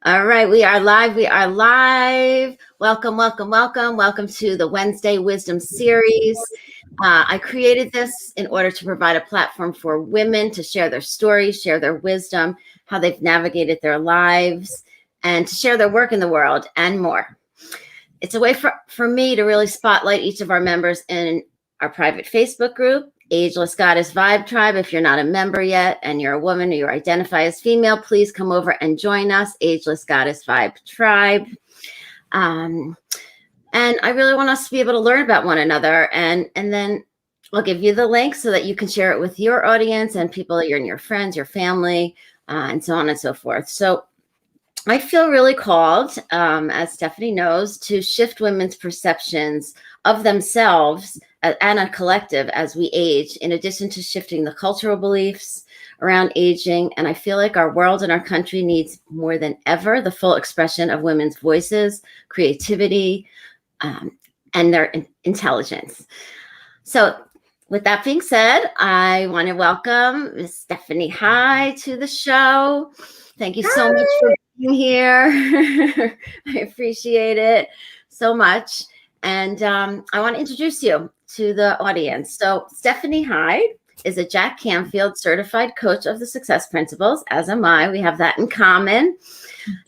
All right, we are live. We are live. Welcome, welcome, welcome. Welcome to the Wednesday Wisdom Series. I created this in order to provide a platform for women to share their stories, share their wisdom, how they've navigated their lives, and to share their work in the world and more. It's a way for me to really spotlight each of our members in our private Facebook group, Ageless Goddess Vibe Tribe. If you're not a member yet and you're a woman or you identify as female, please come over and join us, Ageless Goddess Vibe Tribe. And I really want us to be able to learn about one another. And then I'll give you the link so that you can share it with your audience and people that you're in, your friends, your family, and so on and so forth. So I feel really called, as Stephanie knows, to shift women's perceptions of themselves and a collective as we age, in addition to shifting the cultural beliefs around aging. And I feel like our world and our country needs more than ever the full expression of women's voices, creativity, and their intelligence. So with that being said, I want to welcome Ms. Stephanie Hyde to the show. Thank you so much for being here. I appreciate it so much. And I want to introduce you to the audience. So Stephanie Hyde is a Jack Canfield certified coach of the success principles, as am I. We have that in common.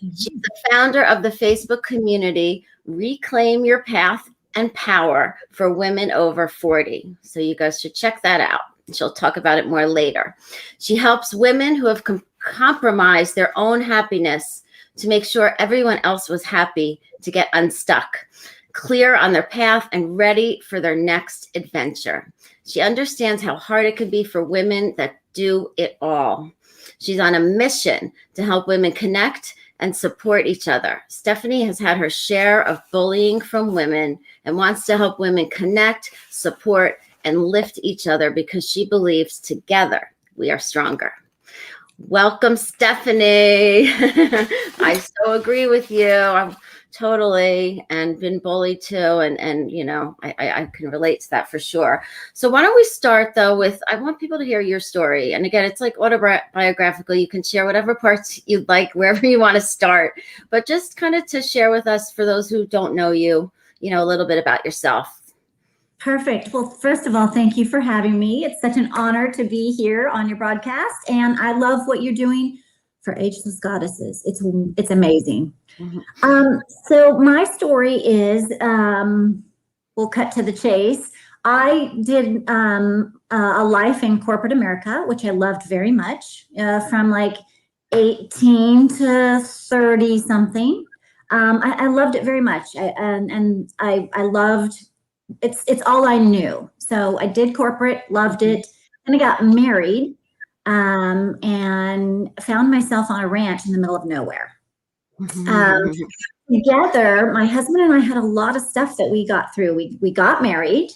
She's the founder of the Facebook community, Reclaim Your Path and Power for Women Over 40. So you guys should check that out. She'll talk about it more later. She helps women who have compromised their own happiness to make sure everyone else was happy to get unstuck, clear on their path, and ready for their next adventure. She understands how hard it can be for women that do it all. She's on a mission to help women connect and support each other. Stephanie has had her share of bullying from women and wants to help women connect, support, and lift each other because she believes together we are stronger. Welcome, Stephanie. I so agree with you. I'm totally, and been bullied too. And you know, I can relate to that for sure. So why don't we start though with, I want people to hear your story. And again, it's like autobiographical. You can share whatever parts you'd like, wherever you want to start, but just kind of to share with us, for those who don't know you, you know, a little bit about yourself. Perfect. Well, first of all, thank you for having me. It's such an honor to be here on your broadcast, and I love what you're doing for Ageless Goddesses. It's amazing. Mm-hmm. So my story is, we'll cut to the chase. I did a life in corporate America, which I loved very much, from like 18 to 30 something. I loved it very much, I loved. It's all I knew. So I did corporate, loved it, and I got married, and found myself on a ranch in the middle of nowhere. Together, my husband and I had a lot of stuff that we got through. We got married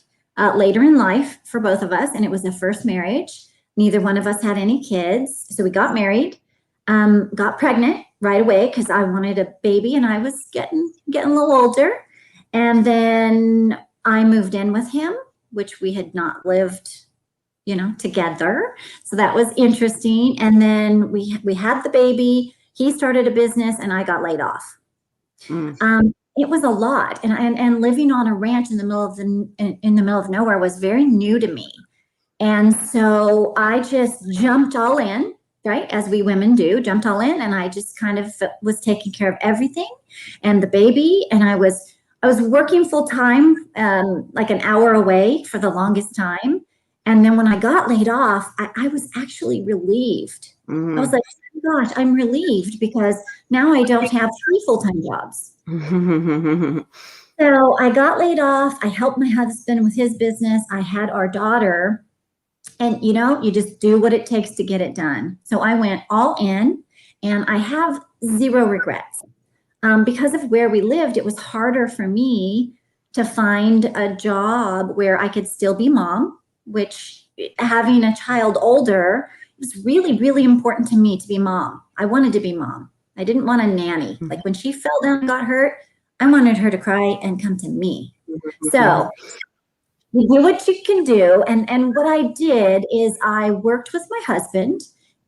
later in life for both of us, and it was the first marriage. Neither one of us had any kids, so we got married, got pregnant right away because I wanted a baby, and I was getting a little older, and then I moved in with him, which we had not lived, you know, together. So that was interesting. And then we had the baby. He started a business, and I got laid off. It was a lot, and living on a ranch in the middle of nowhere was very new to me. And so I just jumped all in, right, as we women do, jumped all in, and I just kind of was taking care of everything and the baby, and I was working full time, like an hour away for the longest time. And then when I got laid off, I was actually relieved. Mm-hmm. I was like, oh gosh, I'm relieved because now I don't have 3 full-time jobs. So I got laid off. I helped my husband with his business. I had our daughter, and you know, you just do what it takes to get it done. So I went all in, and I have 0 regrets. Because of where we lived, it was harder for me to find a job where I could still be mom, which, having a child older, it was really, really important to me to be mom. I wanted to be mom. I didn't want a nanny. Mm-hmm. Like when she fell down and got hurt, I wanted her to cry and come to me. Mm-hmm. So you do what you can do. And what I did is I worked with my husband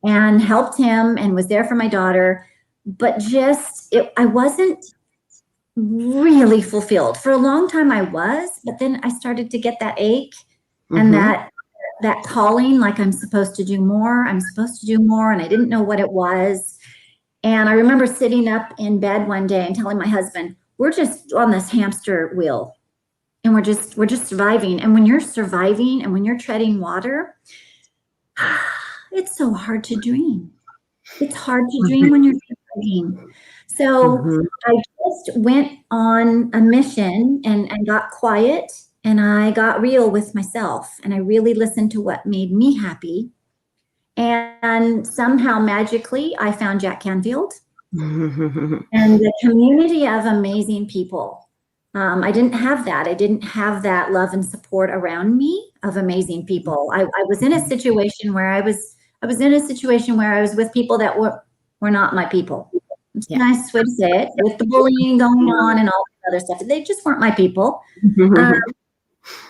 and helped him and was there for my daughter. but I wasn't really fulfilled. For a long time I was, but then I started to get that ache and that calling, like I'm supposed to do more, and I didn't know what it was. And I remember sitting up in bed one day and telling my husband, we're just on this hamster wheel and we're just surviving. And when you're surviving and when you're treading water, it's so hard to dream. It's hard to dream when you're surviving. So I just went on a mission and got quiet, and I got real with myself, and I really listened to what made me happy. And somehow magically I found Jack Canfield and the community of amazing people. I didn't have that. I didn't have that love and support around me of amazing people. I was in a situation where I was with people that were not my people. It's a nice way to say it, with the bullying going on and all the other stuff. They just weren't my people.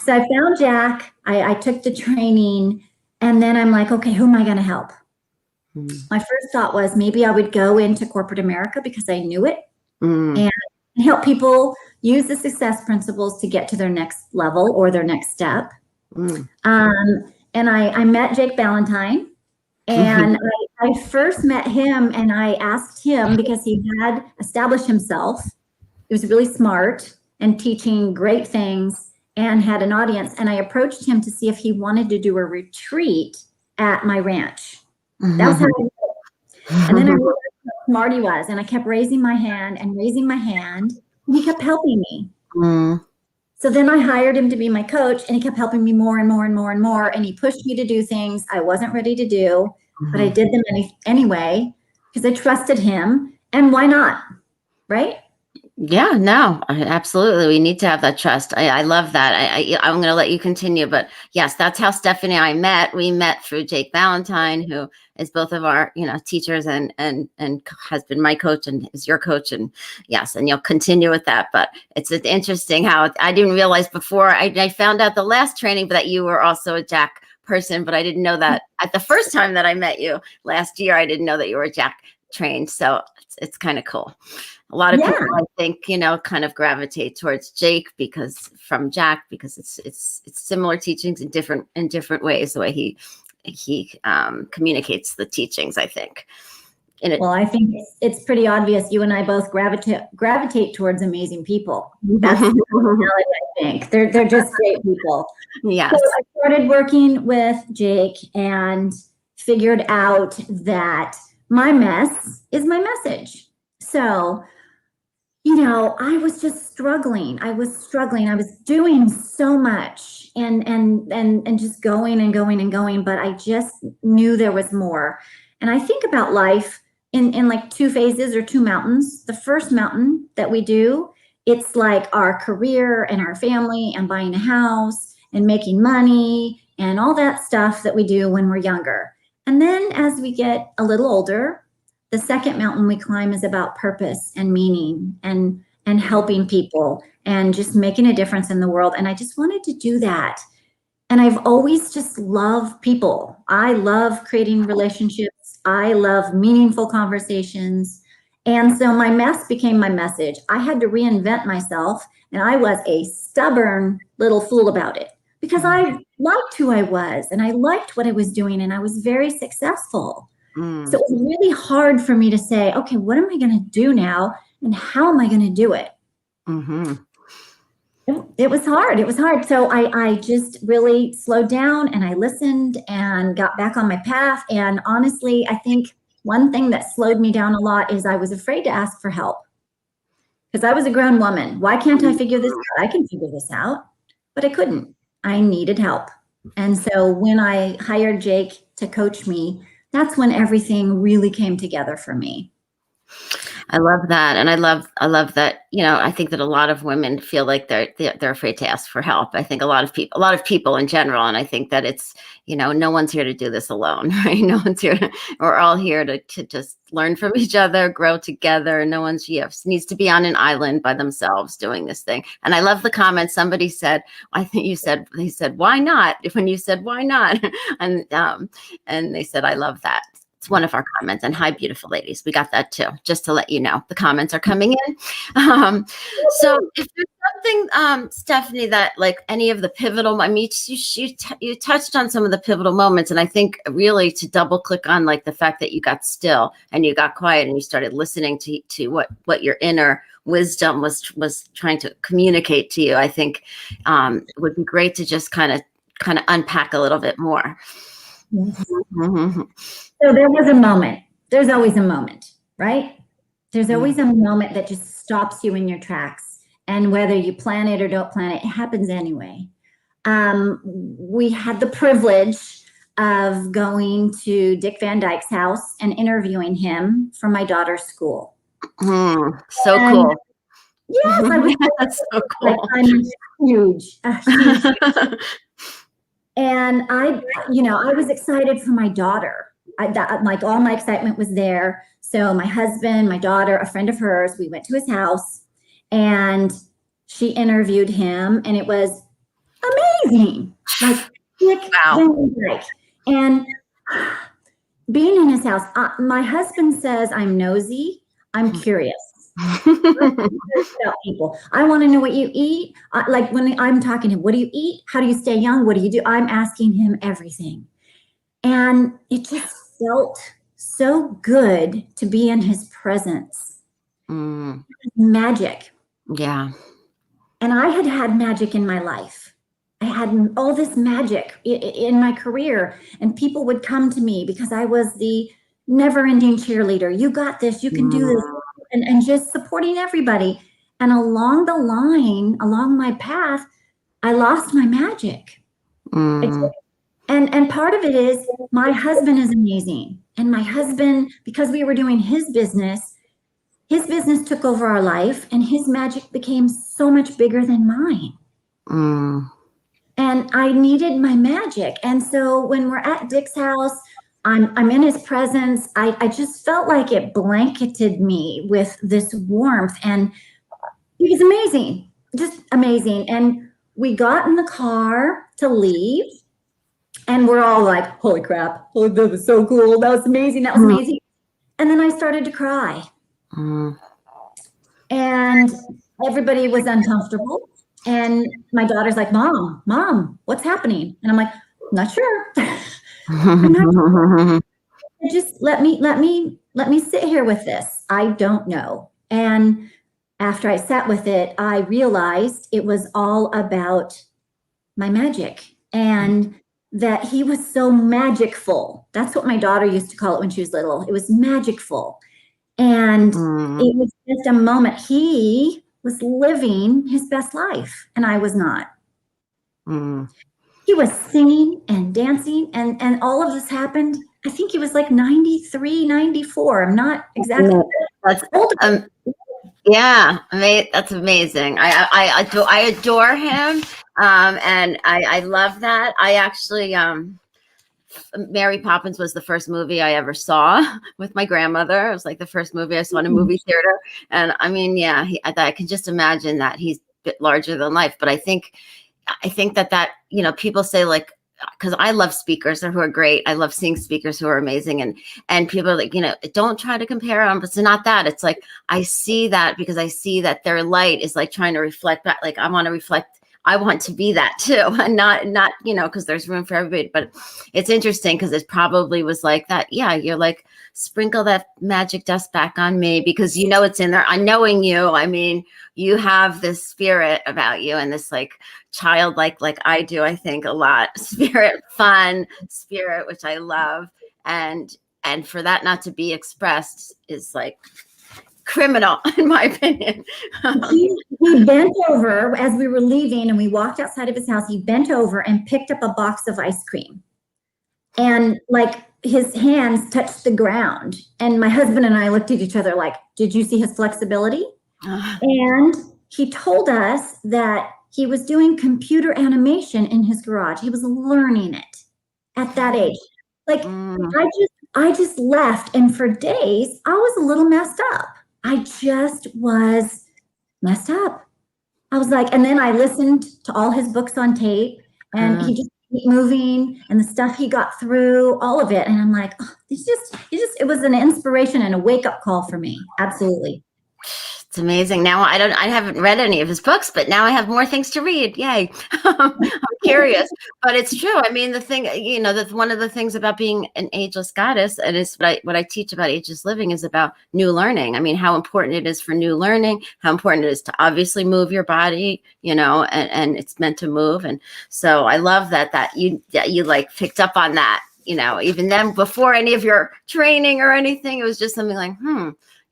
So I found Jack. I took the training, and then I'm like, okay, who am I going to help? My first thought was maybe I would go into corporate America because I knew it and help people use the success principles to get to their next level or their next step. And I met Jake Ballantyne, and I first met him, and I asked him because he had established himself. He was really smart and teaching great things and had an audience. And I approached him to see if he wanted to do a retreat at my ranch. That was how I did it. And then I realized how smart he was. And I kept raising my hand. And he kept helping me. So then I hired him to be my coach, and he kept helping me more and more and more and more. And he pushed me to do things I wasn't ready to do, but I did them anyway because I trusted him. And why not? Right? Yeah, no, absolutely. We need to have that trust. I love that. I'm going to let you continue, but yes, that's how Stephanie and I met. We met through Jake Ballantyne, who is both of our, teachers and has been my coach and is your coach. And yes, and you'll continue with that. But it's interesting how I didn't realize before I found out the last training that you were also a Jack person, but I didn't know that at the first time that I met you last year. I didn't know that you were Jack trained. So it's kind of cool. A lot of people, I think, kind of gravitate towards Jake because it's similar teachings in different ways, the way he communicates the teachings, I think. Well, I think it's pretty obvious you and I both gravitate towards amazing people. That's the personality, I think. They're just great people. Yes. So I started working with Jake and figured out that my mess is my message. So I was just struggling. I was doing so much and just going and going and going, but I just knew there was more. And I think about life in like two phases or two mountains. The first mountain that we do, it's like our career and our family and buying a house and making money and all that stuff that we do when we're younger. And then as we get a little older, the second mountain we climb is about purpose and meaning and helping people and just making a difference in the world. And I just wanted to do that. And I've always just loved people. I love creating relationships. I love meaningful conversations. And so my mess became my message. I had to reinvent myself, and I was a stubborn little fool about it because I liked who I was and I liked what I was doing, and I was very successful. So it was really hard for me to say, okay, what am I going to do now? And how am I going to do it? It was hard. It was hard. So I just really slowed down and I listened and got back on my path. And honestly, I think one thing that slowed me down a lot is I was afraid to ask for help because I was a grown woman. Why can't I figure this out? I can figure this out, but I couldn't. I needed help. And so when I hired Jake to coach me, that's when everything really came together for me. I love that. And I love that, I think that a lot of women feel like they're afraid to ask for help. I think a lot of people in general. And I think that it's, no one's here to do this alone, right? No one's here. We're all here to just learn from each other, grow together. No one's needs to be on an island by themselves doing this thing. And I love the comment. Somebody said, I think they said, why not? When you said, why not? And they said, I love that. It's one of our comments. And hi, beautiful ladies. We got that too, just to let you know. The comments are coming in. So if there's something, Stephanie, that like any of the pivotal, I mean, you touched on some of the pivotal moments. And I think really to double click on like the fact that you got still and you got quiet and you started listening to what your inner wisdom was trying to communicate to you, I think it would be great to just kind of unpack a little bit more. Yes. Mm-hmm. So there was a moment. There's always a moment, right? There's always a moment that just stops you in your tracks. And whether you plan it or don't plan it, it happens anyway. We had the privilege of going to Dick Van Dyke's house and interviewing him for my daughter's school. So cool. Yes, I was That's so cool. Like, I'm huge. And I was excited for my daughter. Like all my excitement was there. So my husband, my daughter, a friend of hers, we went to his house and she interviewed him and it was amazing. Like, wow. And being in his house, my husband says I'm nosy. I'm curious. About people. I want to know what you eat. Like when I'm talking to him, what do you eat? How do you stay young? What do you do? I'm asking him everything. And it just felt so good to be in his presence. Magic. Yeah. And I had magic in my life. I had all this magic in my career, and people would come to me because I was the never-ending cheerleader. You got this. You can do this. And just supporting everybody. And along the line, along my path, I lost my magic. And part of it is my husband is amazing. And my husband, because we were doing his business took over our life and his magic became so much bigger than mine. And I needed my magic. And so when we're at Dick's house, I'm in his presence. I just felt like it blanketed me with this warmth, and he was amazing, just amazing. And we got in the car to leave, and we're all like, holy crap, oh, that was so cool. That was amazing. That was amazing. And then I started to cry. And everybody was uncomfortable. And my daughter's like, Mom, what's happening? And I'm like, not sure. Just let me sit here with this. I don't know. And after I sat with it, I realized it was all about my magic and that he was so magicful. That's what my daughter used to call it when she was little. It was magicful. And it was just a moment. He was living his best life and I was not. He was singing and dancing and all of this happened. I think he was like 93, 94. I'm not exactly. That's yeah, that's amazing. I adore him. And I love that. I actually, Mary Poppins was the first movie I ever saw with my grandmother. It was like the first movie I saw in a movie theater. And I mean, yeah, I can just imagine that he's a bit larger than life, but I think that, people say like, because I love speakers who are great. I love seeing speakers who are amazing. And people are like, don't try to compare them. But it's not that. It's like, I see that because I see that their light is like trying to reflect back. Like I want to be that too. And not, because there's room for everybody. But it's interesting because it probably was like that. Yeah, you're like, sprinkle that magic dust back on me because it's in there. Knowing you, I mean, you have this spirit about you and this like childlike, like I do, I think a lot, fun spirit, which I love. And for that not to be expressed is like criminal in my opinion. He bent over as we were leaving and we walked outside of his house. He bent over and picked up a box of ice cream and like his hands touched the ground. And my husband and I looked at each other like, did you see his flexibility? And he told us that he was doing computer animation in his garage. He was learning it at that age. Like I just left. And for days I was a little messed up. I just was messed up. I was like, and then I listened to all his books on tape and he just keep moving, and the stuff he got through, all of it. And I'm like, oh, it was an inspiration and a wake up call for me. Absolutely. It's amazing. Now I haven't read any of his books, but now I have more things to read. Yay. I'm curious, but it's true. I mean, the thing, that's one of the things about being an ageless goddess, and it's what I teach about ageless living is about new learning. I mean, how important it is for new learning, how important it is to obviously move your body, and it's meant to move. And so I love that you like picked up on that, even then before any of your training or anything, it was just something like,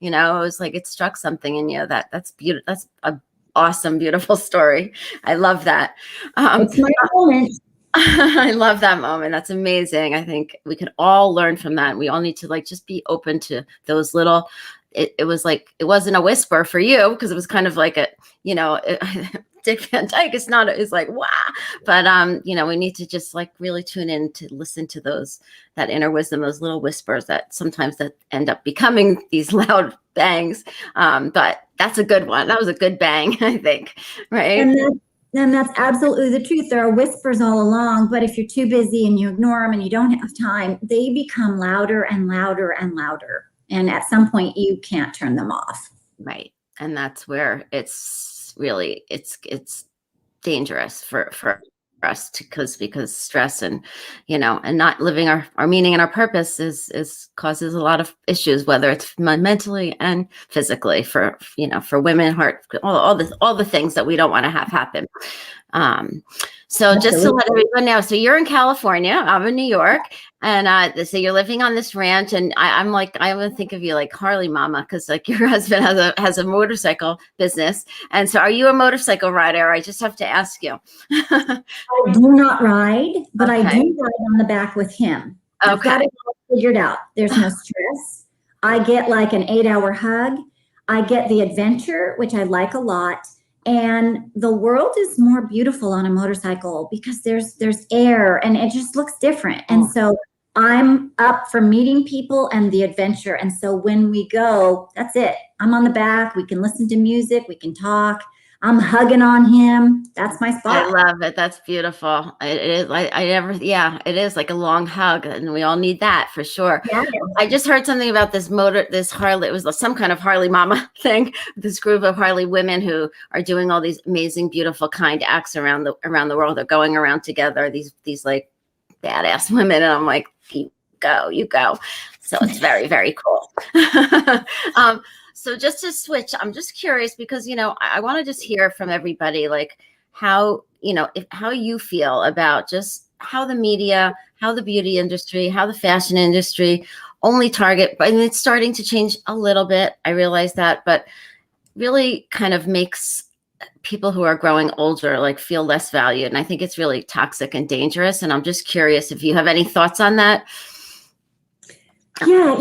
it was like it struck something in you. That's beautiful. That's a awesome, beautiful story. I love that. It's my moment. I love that moment. That's amazing. I think we could all learn from that. We all need to just be open to those little. It was like it wasn't a whisper for you because it was kind of like a Dick Van Dyke is like, wow. But, we need to just really tune in to listen to that inner wisdom, those little whispers that sometimes that end up becoming these loud bangs. But that's a good one. That was a good bang, I think. Right. And that's absolutely the truth. There are whispers all along, but if you're too busy and you ignore them and you don't have time, they become louder and louder and louder. And at some point you can't turn them off. Right. And that's where it's really, it's dangerous for us because stress and, and not living our meaning and our purpose is causes a lot of issues, whether it's mentally and physically for women, heart, all the things that we don't want to have happen. So just to let everyone know, so you're in California, I'm in New York, and so you're living on this ranch, and I would think of you like Harley Mama, because your husband has a motorcycle business. And so are you a motorcycle rider? I just have to ask you. I do not ride, but okay. I do ride on the back with him. Okay. I've got it all figured out. There's no stress. I get like an 8-hour hug. I get the adventure, which I like a lot. And the world is more beautiful on a motorcycle because there's air and it just looks different. And so I'm up for meeting people and the adventure. And so when we go, that's it. I'm on the back. We can listen to music. We can talk. I'm hugging on him. That's my spot. I love it. That's beautiful. It is. It is like a long hug, and we all need that for sure. Yeah. I just heard something about this Harley. It was some kind of Harley Mama thing. This group of Harley women who are doing all these amazing, beautiful, kind acts around the world. They're going around together. These like badass women, and I'm like, you go. So it's very, very cool. So just to switch, I'm just curious because, I want to just hear from everybody, like how you feel about just how the media, how the beauty industry, how the fashion industry only target, and it's starting to change a little bit. I realize that, but really kind of makes people who are growing older feel less valued. And I think it's really toxic and dangerous. And I'm just curious if you have any thoughts on that. Yeah,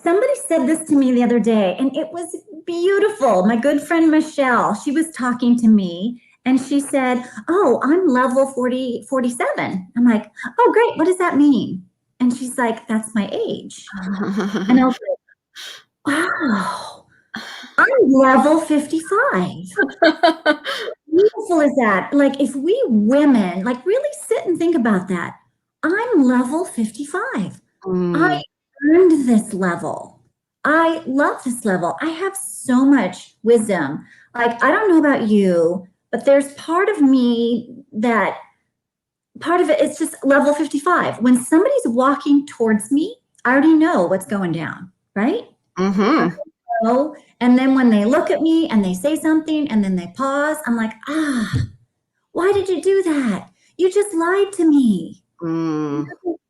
somebody said this to me the other day, and it was beautiful. My good friend Michelle, she was talking to me, and she said, "Oh, I'm level 47." I'm like, "Oh, great. What does that mean?" And she's like, "That's my age." And I was like, "Wow, I'm level 55." Beautiful is that? If we women really sit and think about that, I'm level 55. I earned this level. I love this level. I have so much wisdom. I don't know about you, but there's part of me that part of it, it's just level 55. When somebody's walking towards me, I already know what's going down, right? Mm-hmm. And then when they look at me and they say something and then they pause, I'm like, why did you do that? You just lied to me.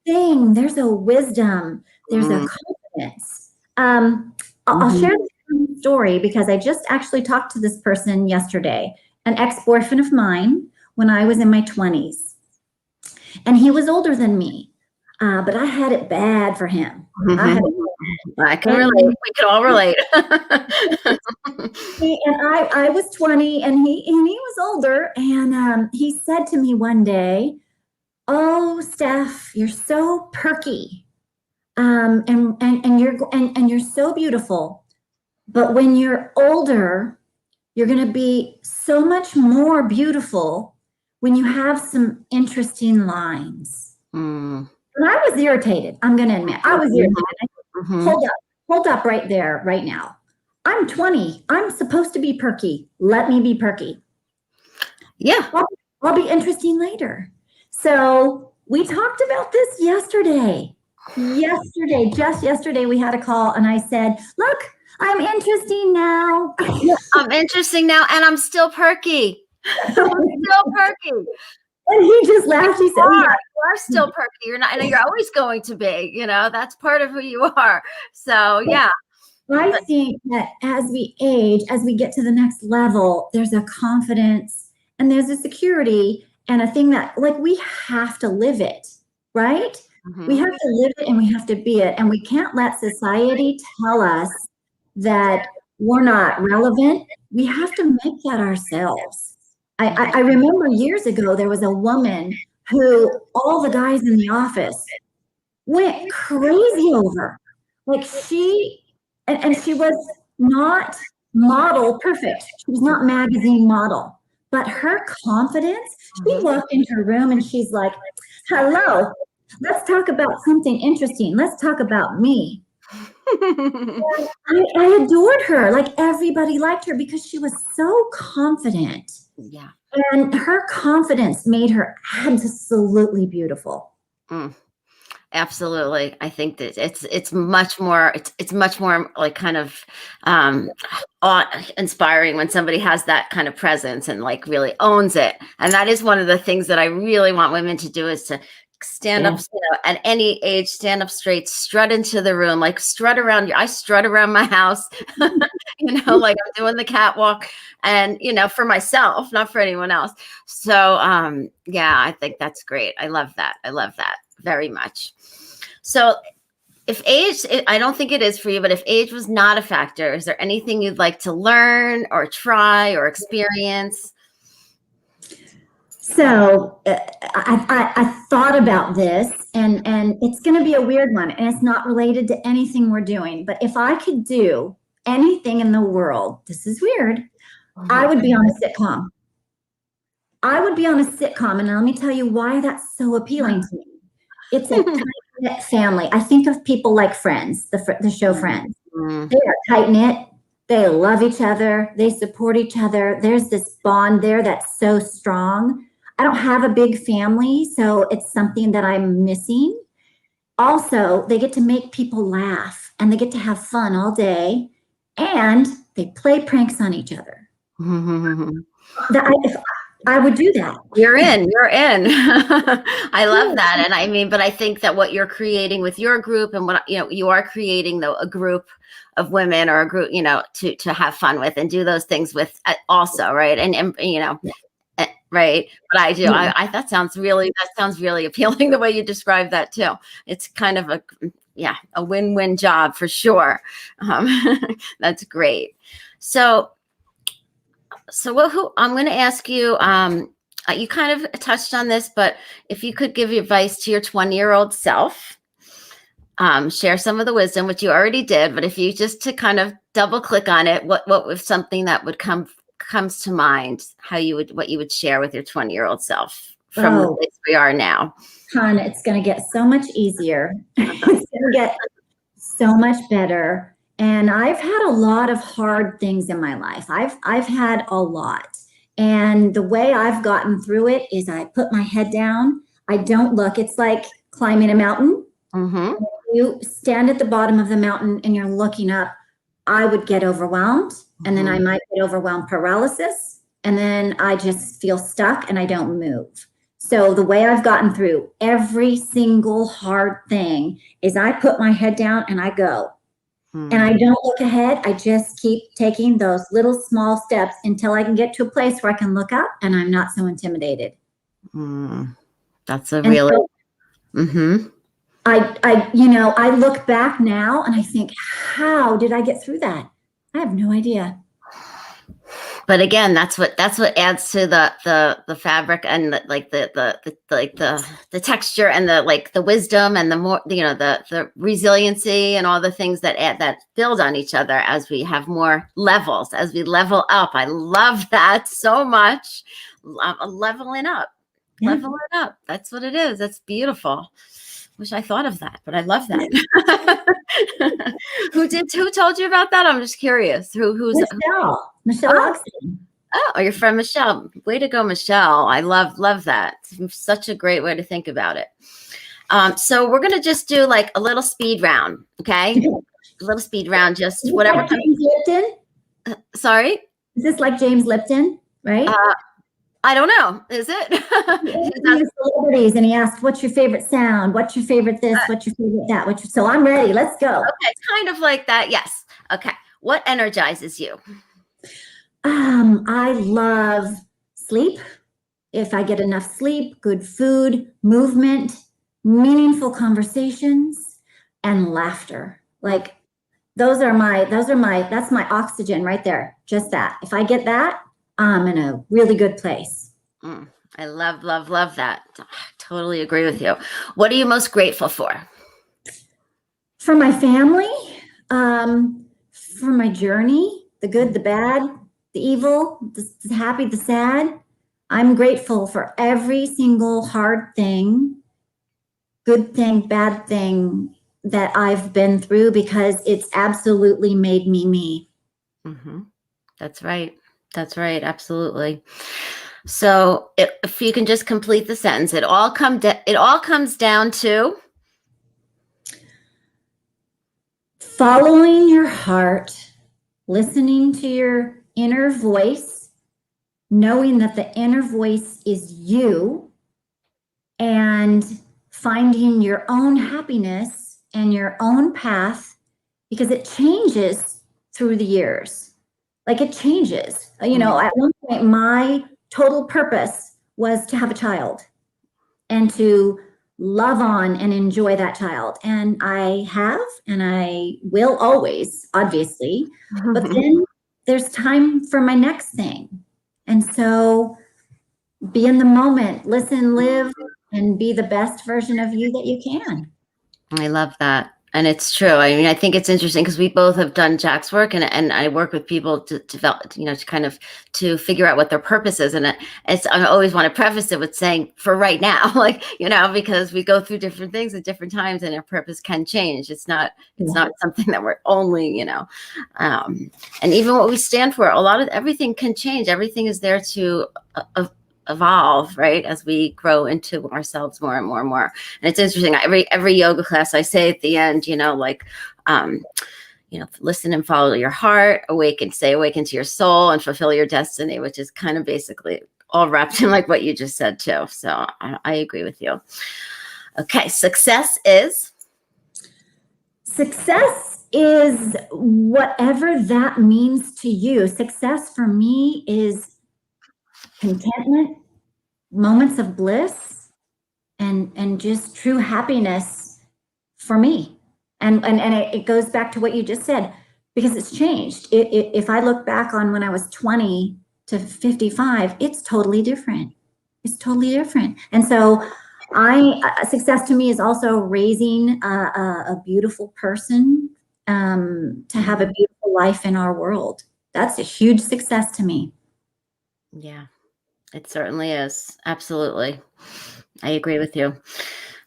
There's a wisdom. There's a confidence. I'll share this story because I just actually talked to this person yesterday, an ex-boyfriend of mine when I was in my 20s. And he was older than me, but I had it bad for him. I can relate. We can all relate. I was 20 and he was older. And he said to me one day, "Oh, Steph, you're so perky, and you're so beautiful. But when you're older, you're going to be so much more beautiful when you have some interesting lines. Mm. And I was irritated. I'm going to admit, I was irritated. Mm-hmm. Hold up right there, right now. I'm 20. I'm supposed to be perky. Let me be perky. Yeah. I'll be interesting later. So we talked about this yesterday. Just yesterday, we had a call and I said, look, I'm interesting now. I'm interesting now and I'm still perky. I'm still perky. And he just laughed. He said, you are still perky. You're not, and you're always going to be, that's part of who you are. So yeah. I think that as we age, as we get to the next level, there's a confidence and there's a security and a thing that like we have to live it, right? Mm-hmm. We have to live it and we have to be it. And we can't let society tell us that we're not relevant. We have to make that ourselves. I remember years ago, there was a woman who all the guys in the office went crazy over. Like and she was not model perfect. She was not magazine model, but her confidence, she walked into her room and she's like, hello, let's talk about something interesting. Let's talk about me. I adored her. Like everybody liked her because she was so confident. Yeah. And her confidence made her absolutely beautiful. Mm. Absolutely. I think that it's much more like kind of inspiring when somebody has that kind of presence and like really owns it. And that is one of the things that I really want women to do is to stand up, at any age, stand up straight, strut into the room, like strut around. I strut around my house, like I'm doing the catwalk and, for myself, not for anyone else. So, yeah, I think that's great. I love that. Very much. So if age, I don't think it is for you, but if age was not a factor, is there anything you'd like to learn or try or experience? So I thought about this and it's going to be a weird one and it's not related to anything we're doing. But if I could do anything in the world, this is weird, I would be on a sitcom. And let me tell you why that's so appealing to me. It's a tight-knit family. I think of people like Friends, the show Friends. They are tight-knit. They love each other. They support each other. There's this bond there that's so strong. I don't have a big family, so it's something that I'm missing. Also, they get to make people laugh, and they get to have fun all day, and they play pranks on each other. I would do that. You're in. I love that. And I mean, but I think that what you're creating with your group and what, you are creating a group of women or a group, to have fun with and do those things with also. Right. And right. But I do. That sounds really appealing the way you describe that too. It's kind of a win-win job for sure. That's great. So I'm going to ask you, you kind of touched on this, but if you could give advice to your 20-year-old self, share some of the wisdom, which you already did, but if you just to kind of double click on it, what was something that would comes to mind, what you would share with your 20-year-old self from the place we are now? Hon, it's going to get so much easier. It's going to get so much better. And I've had a lot of hard things in my life. I've had a lot. And the way I've gotten through it is I put my head down. I don't look. It's like climbing a mountain. Mm-hmm. You stand at the bottom of the mountain and you're looking up. I would get overwhelmed. And then I might get overwhelmed paralysis. And then I just feel stuck and I don't move. So the way I've gotten through every single hard thing is I put my head down and I go. And I don't look ahead. I just keep taking those little small steps until I can get to a place where I can look up and I'm not so intimidated. That's a really, I look back now and I think, how did I get through that? I have no idea. But again, that's what adds to the fabric and the texture and the wisdom and the more, the resiliency and all the things that build on each other as we have more levels, as we level up. I love that so much. Leveling up. Yeah. Leveling up. That's what it is. That's beautiful. Wish I thought of that, but I love that. Who told you about that? I'm just curious. Who's Michelle Oxton. Oh, you're from Michelle. Way to go, Michelle. I love that. It's such a great way to think about it. So we're going to just do like a little speed round. Okay. A little speed round, just whatever. Like James Lipton? Sorry? Is this like James Lipton, right? I don't know. Is it? Celebrities, and he asked, "What's your favorite sound? What's your favorite this? What's your favorite that?" So I'm ready. Let's go. Okay, kind of like that. Yes. Okay. What energizes you? I love sleep. If I get enough sleep, good food, movement, meaningful conversations, and laughter. Like that's my oxygen right there. Just that. If I get that, I'm in a really good place. I love that. I totally agree with you. What are you most grateful for? For my family, for my journey, the good, the bad, the evil, the happy, the sad. I'm grateful for every single hard thing, good thing, bad thing that I've been through, because it's absolutely made me. Mm-hmm. That's right. That's right. Absolutely. So if you can just complete the sentence, it all comes down to following your heart, listening to your inner voice, knowing that the inner voice is you, and finding your own happiness and your own path, because it changes through the years. Like it changes. At one point, my total purpose was to have a child and to love on and enjoy that child. And I have, and I will always, obviously. But then there's time for my next thing. And so be in the moment, listen, live, and be the best version of you that you can. I love that. And it's true. I mean, I think it's interesting because we both have done Jack's work, and I work with people to develop, to figure out what their purpose is. And I always want to preface it with saying, for right now, because we go through different things at different times, and our purpose can change. It's not something that we're only, and even what we stand for, everything can change. Everything is there to evolve, right, as we grow into ourselves more and more and more. And it's interesting, every yoga class I say at the end, listen and follow your heart, stay awakened to your soul, and fulfill your destiny, which is kind of basically all wrapped in like what you just said too. So I agree with you. Okay, success is whatever that means to you. Success for me is contentment, moments of bliss, and just true happiness for me. And it goes back to what you just said, because it's changed. If I look back on when I was 20 to 55, it's totally different. It's totally different. And so success to me is also raising a beautiful person, to have a beautiful life in our world. That's a huge success to me. Yeah. It certainly is. Absolutely. I agree with you.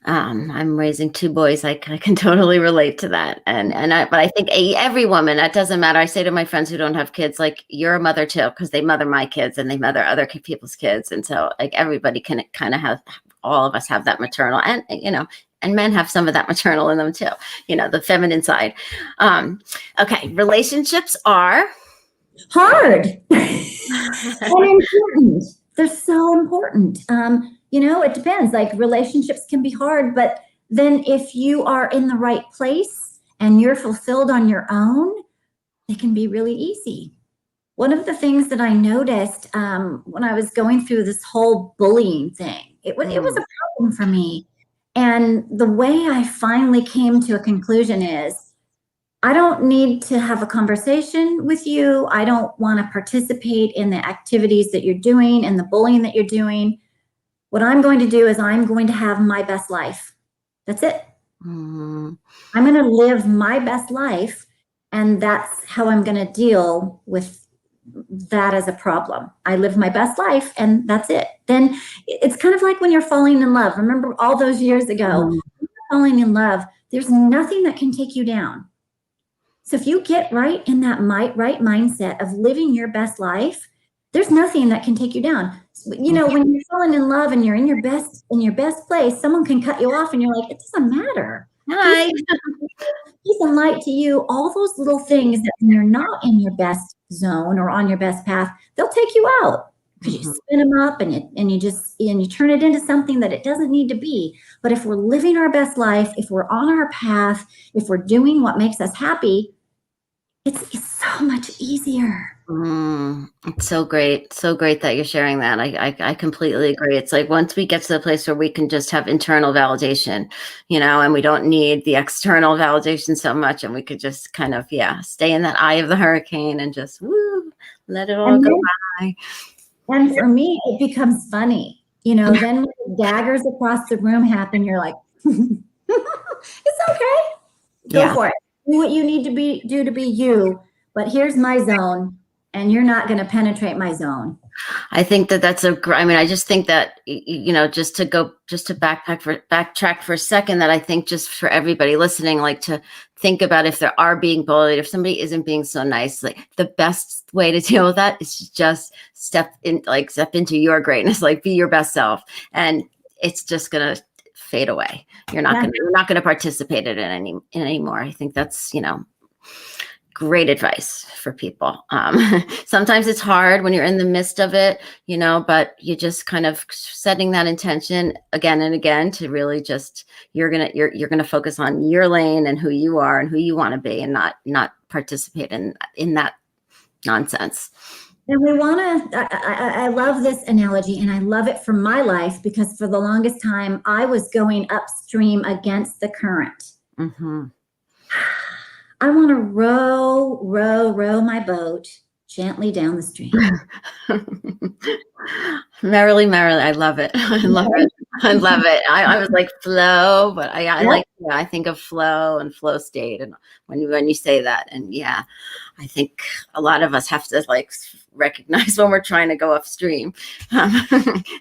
I'm raising 2 boys. I can totally relate to that. But I think every woman, that doesn't matter. I say to my friends who don't have kids, like, you're a mother too, because they mother my kids and they mother other people's kids. And so like everybody can kind of have, all of us have that maternal, and men have some of that maternal in them too, the feminine side. Okay. Relationships are hard and important. They're so important. It depends. Like, relationships can be hard, but then if you are in the right place and you're fulfilled on your own, they can be really easy. One of the things that I noticed when I was going through this whole bullying thing, it was a problem for me. And the way I finally came to a conclusion is, I don't need to have a conversation with you. I don't want to participate in the activities that you're doing and the bullying that you're doing. What I'm going to do is I'm going to have my best life. That's it. I'm going to live my best life, and that's how I'm going to deal with that as a problem. I live my best life, and that's it. Then it's kind of like when you're falling in love. Remember all those years ago, when you're falling in love, there's nothing that can take you down. So if you get right in that right mindset of living your best life, there's nothing that can take you down. You know, when you're falling in love and you're in your best place, someone can cut you off and you're like, it doesn't matter. Hi. Peace and light to you. All those little things that when you're not in your best zone or on your best path, they'll take you out because you spin them up and you turn it into something that it doesn't need to be. But if we're living our best life, if we're on our path, if we're doing what makes us happy, it's so much easier. It's so great. So great that you're sharing that. I completely agree. It's like once we get to the place where we can just have internal validation, you know, and we don't need the external validation so much, and we could just kind of, stay in that eye of the hurricane and just let it all go by. And for me, it becomes funny. You know, then when the daggers across the room happen, you're like, it's okay. Go for it. Do what you need to do to be you. But here's my zone, and you're not going to penetrate my zone. I think that's I just think that, you know, just to backtrack for a second, that I think just for everybody listening, like to think about if they are being bullied, if somebody isn't being so nice, like the best way to deal with that is just step into your greatness, like be your best self. And it's just going to fade away. You're not going to participate in it anymore. I think that's, you know, great advice for people. Sometimes it's hard when you're in the midst of it, you know, but you just kind of setting that intention again and again to really just, you're going to focus on your lane and who you are and who you want to be, and not participate in that nonsense. And we want to, I love this analogy, and I love it for my life because for the longest time I was going upstream against the current. I want to row my boat gently down the stream. Merrily. I love it. I love it. I was like flow, but I think of flow and flow state. And when you say that, and I think a lot of us have to like recognize when we're trying to go upstream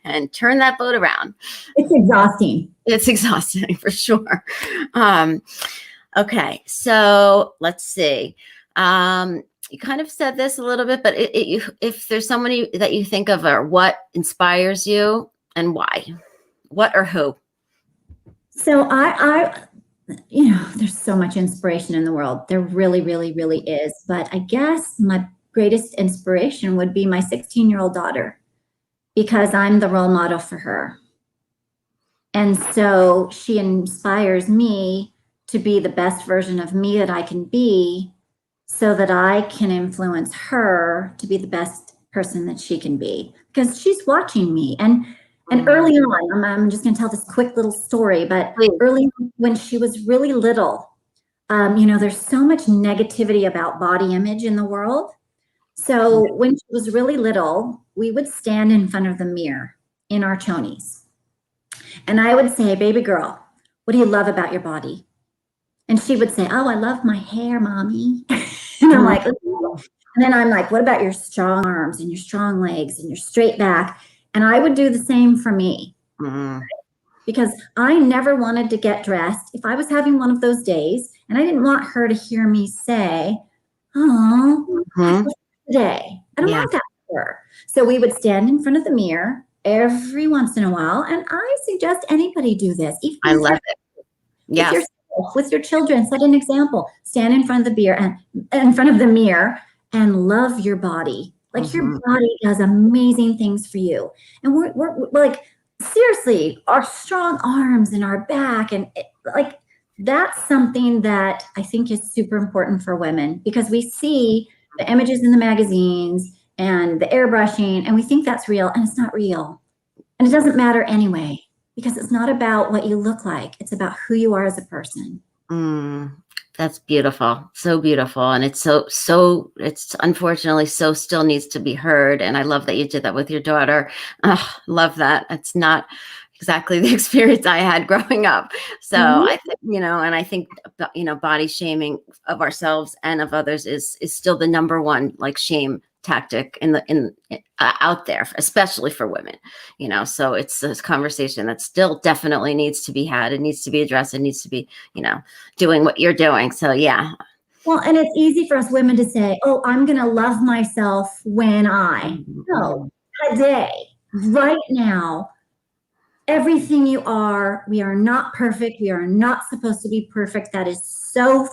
and turn that boat around. It's exhausting. It's exhausting for sure. Okay, so let's see. You kind of said this a little bit, but if there's somebody that you think of, or what inspires you and why, what or who? So I you know, there's so much inspiration in the world. There really, really, really is. But I guess my greatest inspiration would be my 16-year-old daughter, because I'm the role model for her. And so she inspires me to be the best version of me that I can be, so that I can influence her to be the best person that she can be, because she's watching me. And early on, I'm just going to tell this quick little story, but early on, when she was really little, you know, there's so much negativity about body image in the world. So when she was really little, we would stand in front of the mirror in our chonies. And I would say, baby girl, what do you love about your body? And she would say, oh, I love my hair, mommy. And I'm like, ooh. And then I'm like, what about your strong arms and your strong legs and your straight back? And I would do the same for me. Because I never wanted to get dressed. If I was having one of those days, and I didn't want her to hear me say, oh, today. I don't want that for her. So we would stand in front of the mirror every once in a while. And I suggest anybody do this. Even I love it. Yes. With your children, set an example. Stand in front of the mirror and love your body. Like your body does amazing things for you. And we're like, seriously, our strong arms and our back, and that's something that I think is super important for women, because we see the images in the magazines and the airbrushing, and we think that's real, and it's not real. And it doesn't matter anyway, because it's not about what you look like. It's about who you are as a person. That's beautiful. So beautiful. And it's it's unfortunately so still needs to be heard. And I love that you did that with your daughter. Love that. It's not exactly the experience I had growing up. So Mhm. I think, and I think, body shaming of ourselves and of others is still the number one like shame tactic out there, especially for women, so it's this conversation that still definitely needs to be had. It needs to be addressed. It needs to be, doing what you're doing. So yeah. Well, and it's easy for us women to say, oh, I'm going to love myself when I. No, Mhm. today, right now, everything you are, we are not perfect. We are not supposed to be perfect. That is so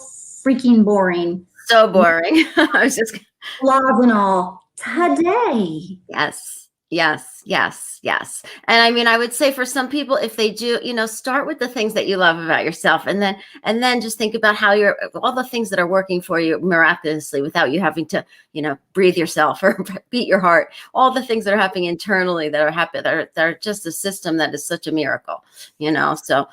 freaking boring. So boring. I was just Flaws and all. Today. Yes, yes, yes, yes. And I mean, I would say for some people, if they do, start with the things that you love about yourself, and then just think about how you're all the things that are working for you miraculously without you having to, breathe yourself or beat your heart. All the things that are happening internally that are happy, that are just a system that is such a miracle, So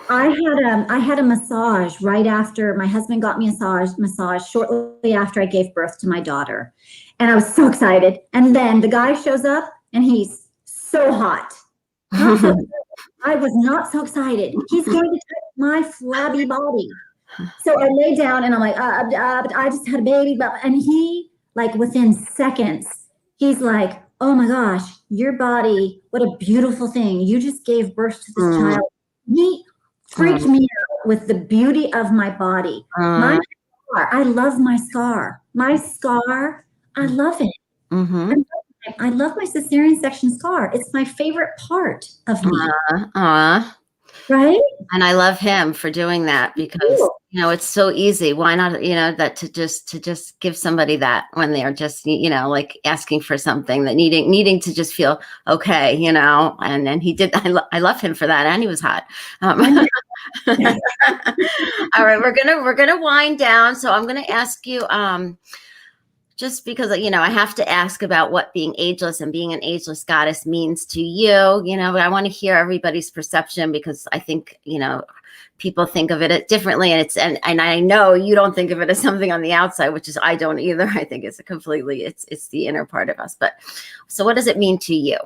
I had a massage right after my husband got me a massage shortly after I gave birth to my daughter. And I was so excited. And then the guy shows up and he's so hot. Not so I was not so excited. He's going to touch my flabby body. So I lay down and I'm like, I just had a baby. And he, like within seconds, he's like, oh my gosh, your body, what a beautiful thing. You just gave birth to this child. He freaked me out with the beauty of my body. My scar, I love my scar. My scar, I love it. Mm-hmm. I love my cesarean section scar. It's my favorite part of me. Right? And I love him for doing that because, it's so easy. Why not, that to just give somebody that when they're just, like asking for something, that needing to just feel okay, and then he did. I love him for that. And he was hot. All right. We're going to wind down. So I'm going to ask you, just because, I have to ask about what being ageless and being an ageless goddess means to you, but I want to hear everybody's perception because I think, people think of it differently, and I know you don't think of it as something on the outside, which is, I don't either. I think it's it's the inner part of us. But so what does it mean to you?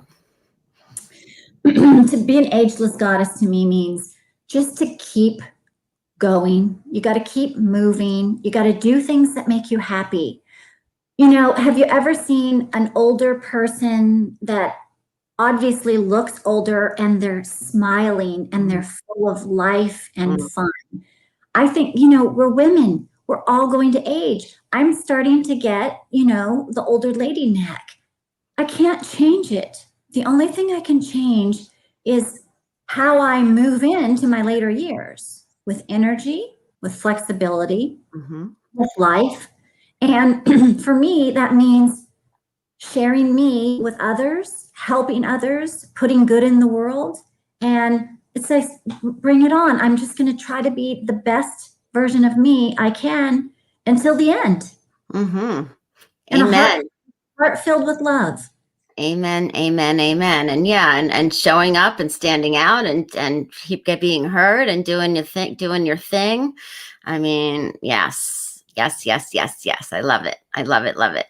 To be an ageless goddess to me means just to keep going. You got to keep moving. You got to do things that make you happy. Have you ever seen an older person that obviously looks older and they're smiling and they're full of life and fun? I think, we're women. We're all going to age. I'm starting to get, the older lady neck. I can't change it. The only thing I can change is how I move into my later years with energy, with flexibility, with life. And for me, that means sharing me with others, helping others, putting good in the world. And it says, bring it on. I'm just going to try to be the best version of me I can until the end. Amen. And a heart filled with love. Amen, amen, amen. And yeah, and showing up and standing out and keep being heard and doing your thing. I mean, yes. I love it. I love it. Love it.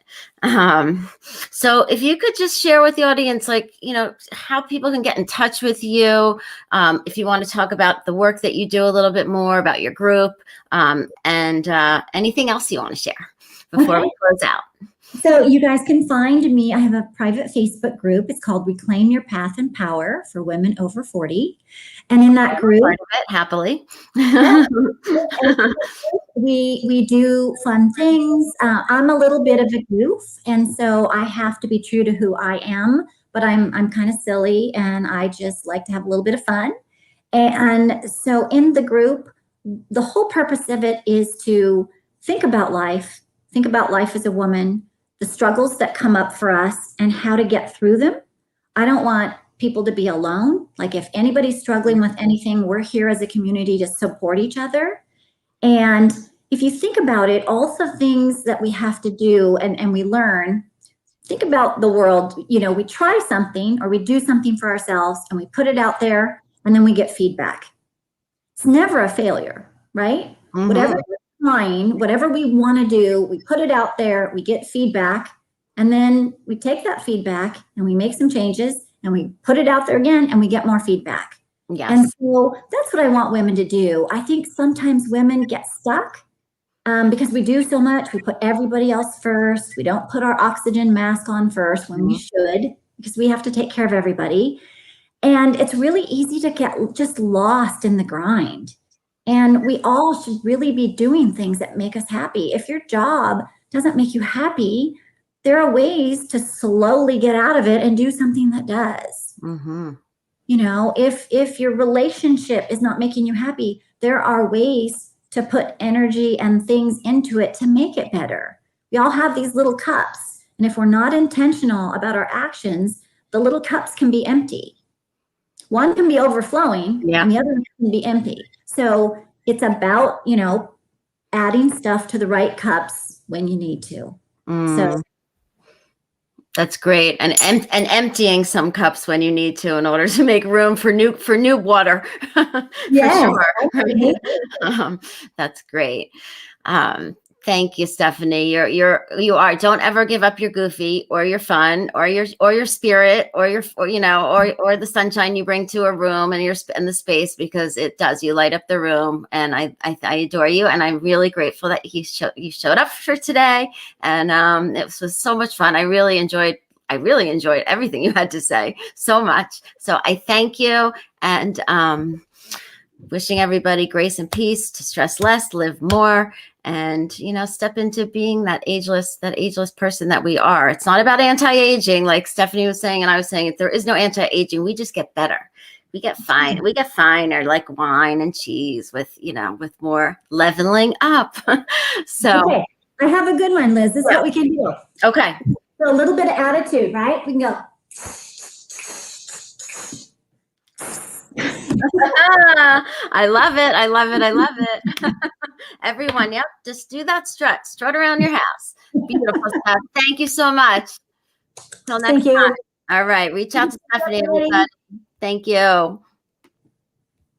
So if you could just share with the audience, like, how people can get in touch with you. If you want to talk about the work that you do a little bit more about your group, and anything else you want to share before we close out. So you guys can find me. I have a private Facebook group. It's called Reclaim Your Path and Power for women over 40. And in that group, part of it, happily. we do fun things. I'm a little bit of a goof, and so I have to be true to who I am, but I'm kind of silly and I just like to have a little bit of fun. And so in the group, the whole purpose of it is to think about life as a woman, the struggles that come up for us and how to get through them. I don't want people to be alone. Like if anybody's struggling with anything, we're here as a community to support each other. And if you think about it, all the things that we have to do and we learn, think about the world, we try something or we do something for ourselves and we put it out there and then we get feedback. It's never a failure, right? Whatever we're trying, whatever we want to do, we put it out there, we get feedback, and then we take that feedback and we make some changes and we put it out there again and we get more feedback. Yes. And so that's what I want women to do. I think sometimes women get stuck because we do so much. We put everybody else first. We don't put our oxygen mask on first when we should, because we have to take care of everybody. And it's really easy to get just lost in the grind. And we all should really be doing things that make us happy. If your job doesn't make you happy, there are ways to slowly get out of it and do something that does. You know, if your relationship is not making you happy, there are ways to put energy and things into it to make it better. We all have these little cups. And if we're not intentional about our actions, the little cups can be empty. One can be overflowing and the other one can be empty. So it's about, you know, adding stuff to the right cups when you need to. So that's great. And emptying some cups when you need to in order to make room for new water. Yeah. That's great. Thank you, Stephanie. You are. Don't ever give up your goofy or your fun or your spirit or the sunshine you bring to a room and the space, because it does. You light up the room, and I adore you, and I'm really grateful that you showed up for today, and it was so much fun. I really enjoyed everything you had to say so much. So I thank you, and wishing everybody grace and peace, to stress less, live more, and, you know, step into being that ageless person that we are. It's not about anti-aging, like Stephanie was saying, and I was saying, there is no anti-aging. We just get better. We get fine. We get finer, like wine and cheese, with more leveling up. So okay. I have a good one, Liz. This is what we can do. Okay. So a little bit of attitude, right? We can go. I love it. Everyone, yep, just do that strut around your house. Beautiful stuff. Thank you so much. Till next time. All right, reach out to Stephanie, everybody. Thank you.